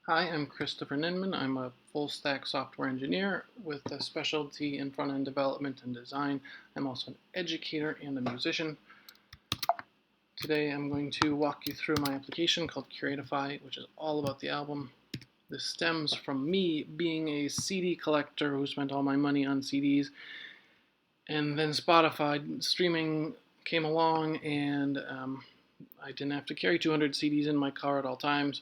Hi, I'm Christopher Ninman. I'm a full-stack software engineer with a specialty in front-end development and design. I'm also an educator and a musician. Today I'm going to walk you through my application called Curate-ify, which is all about the album. This stems from me being a CD collector who spent all my money on CDs, and then Spotify streaming came along, and I didn't have to carry 200 CDs in my car at all times.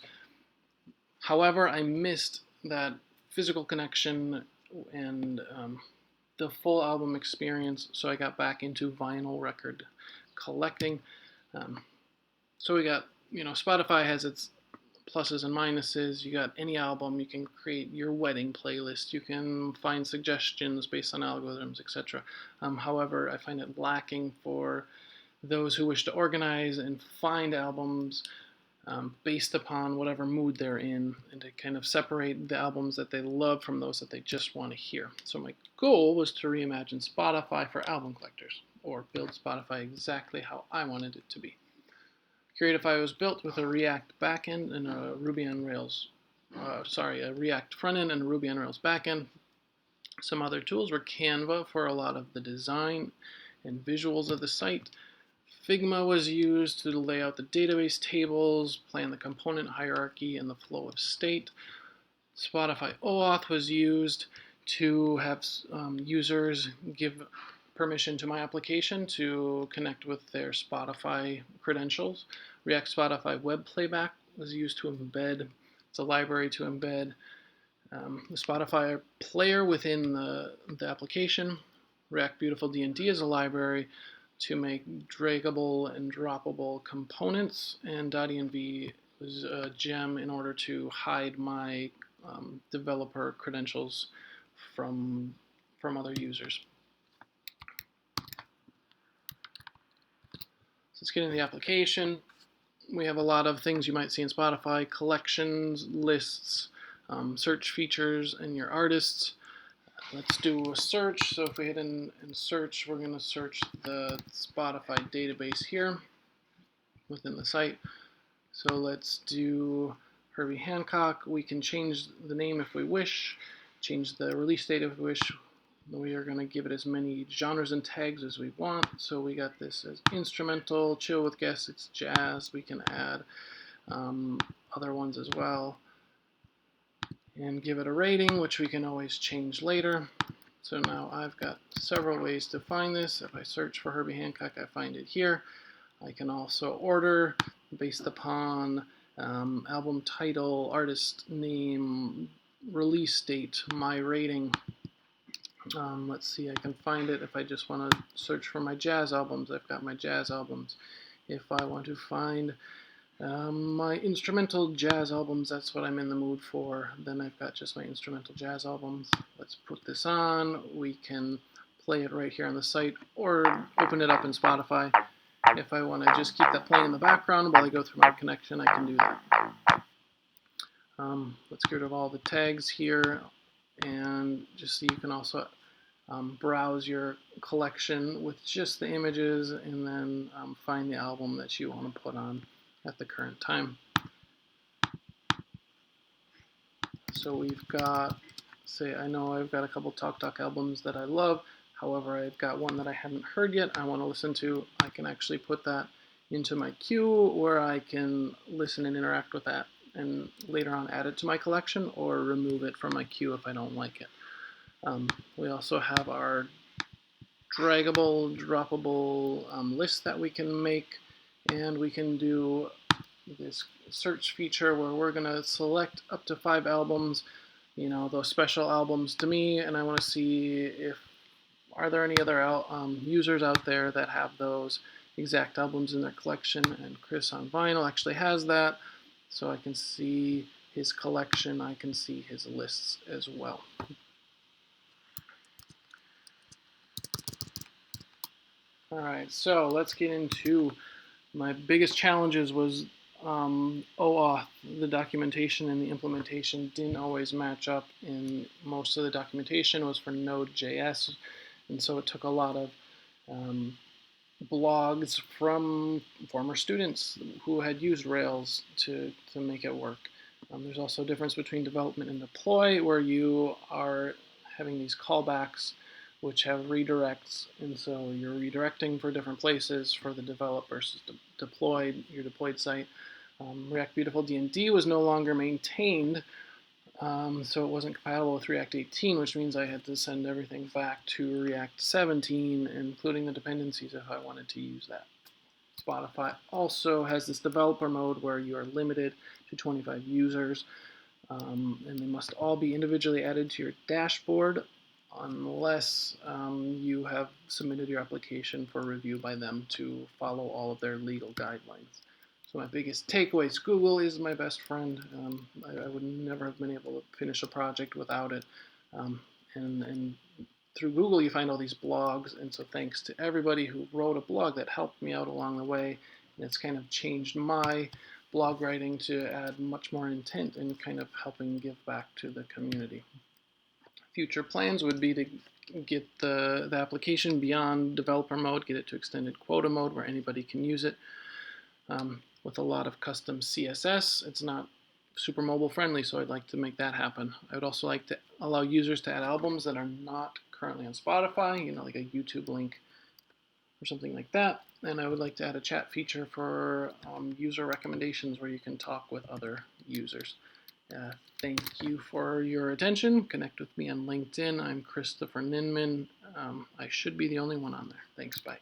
However, I missed that physical connection and the full album experience, so I got back into vinyl record collecting. Um, so we got, Spotify has its pluses and minuses. You got any album, you can create your wedding playlist, you can find suggestions based on algorithms, etc. However, I find it lacking for those who wish to organize and find albums based upon whatever mood they're in, and to kind of separate the albums that they love from those that they just want to hear. So my goal was to reimagine Spotify for album collectors, or build Spotify exactly how I wanted it to be. Curate-ify was built with a React backend and a Ruby on Rails, a React frontend and a Ruby on Rails backend. Some other tools were Canva for a lot of the design and visuals of the site. Figma was used to lay out the database tables, plan the component hierarchy, and the flow of state. Spotify OAuth was used to have users give permission to my application to connect with their Spotify credentials. React Spotify Web Playback was used to embed, it's a library to embed the Spotify player within the application. React Beautiful D&D is a library to make draggable and droppable components, and .env was a gem in order to hide my developer credentials from other users. So let's get into the application. We have a lot of things you might see in Spotify: collections, lists, search features, and your artists. Let's do a search. So if we hit in search, we're going to search the Spotify database here within the site. So let's do Herbie Hancock. We can change the name if we wish, change the release date if we wish. We are going to give it as many genres and tags as we want. So we got this as instrumental, chill with guests, it's jazz. We can add other ones as well, and give it a rating, which we can always change later. So now I've got several ways to find this. If I search for Herbie Hancock, I find it here. I can also order based upon album title, artist name, release date, my rating. Let's see, I can find it if I just want to search for my jazz albums. I've got my jazz albums. If I want to find my instrumental jazz albums, that's what I'm in the mood for, then I've got just my instrumental jazz albums. Let's put this on. We can play it right here on the site, or open it up in Spotify. If I want to just keep that playing in the background while I go through my connection, I can do that. Let's get rid of all the tags here, and just so you can also browse your collection with just the images, and then find the album that you want to put on at the current time. So we've got, say, I know I've got a couple Talk Talk albums that I love. However, I've got one that I haven't heard yet I want to listen to. I can actually put that into my queue, where I can listen and interact with that, and later on add it to my collection or remove it from my queue if I don't like it. We also have our draggable, droppable list that we can make, and we can do this search feature where we're going to select up to 5 albums, those special albums to me, and I want to see if are there any other users out there that have those exact albums in their collection. And Chris on Vinyl actually has that, so I can see his collection, I can see his lists as well. Alright, so let's get into my biggest challenges was OAuth. The documentation and the implementation didn't always match up, and most of the documentation was for Node.js, and so it took a lot of blogs from former students who had used Rails to make it work. There's also a difference between development and deploy, where you are having these callbacks which have redirects, and so you're redirecting for different places for the develop versus your deployed site. React Beautiful D&D was no longer maintained, so it wasn't compatible with React 18, which means I had to send everything back to React 17, including the dependencies if I wanted to use that. Spotify also has this developer mode where you are limited to 25 users, and they must all be individually added to your dashboard unless you have submitted your application for review by them to follow all of their legal guidelines. So my biggest takeaway is Google is my best friend. I would never have been able to finish a project without it. And through Google, you find all these blogs, and so thanks to everybody who wrote a blog that helped me out along the way, and it's kind of changed my blog writing to add much more intent and kind of helping give back to the community. Future plans would be to get the application beyond developer mode, get it to extended quota mode where anybody can use it. With a lot of custom CSS, it's not super mobile friendly, so I'd like to make that happen. I would also like to allow users to add albums that are not currently on Spotify, like a YouTube link or something like that. And I would like to add a chat feature for user recommendations where you can talk with other users. Thank you for your attention. Connect with me on LinkedIn. I'm Christopher Ninman. I should be the only one on there. Thanks, bye.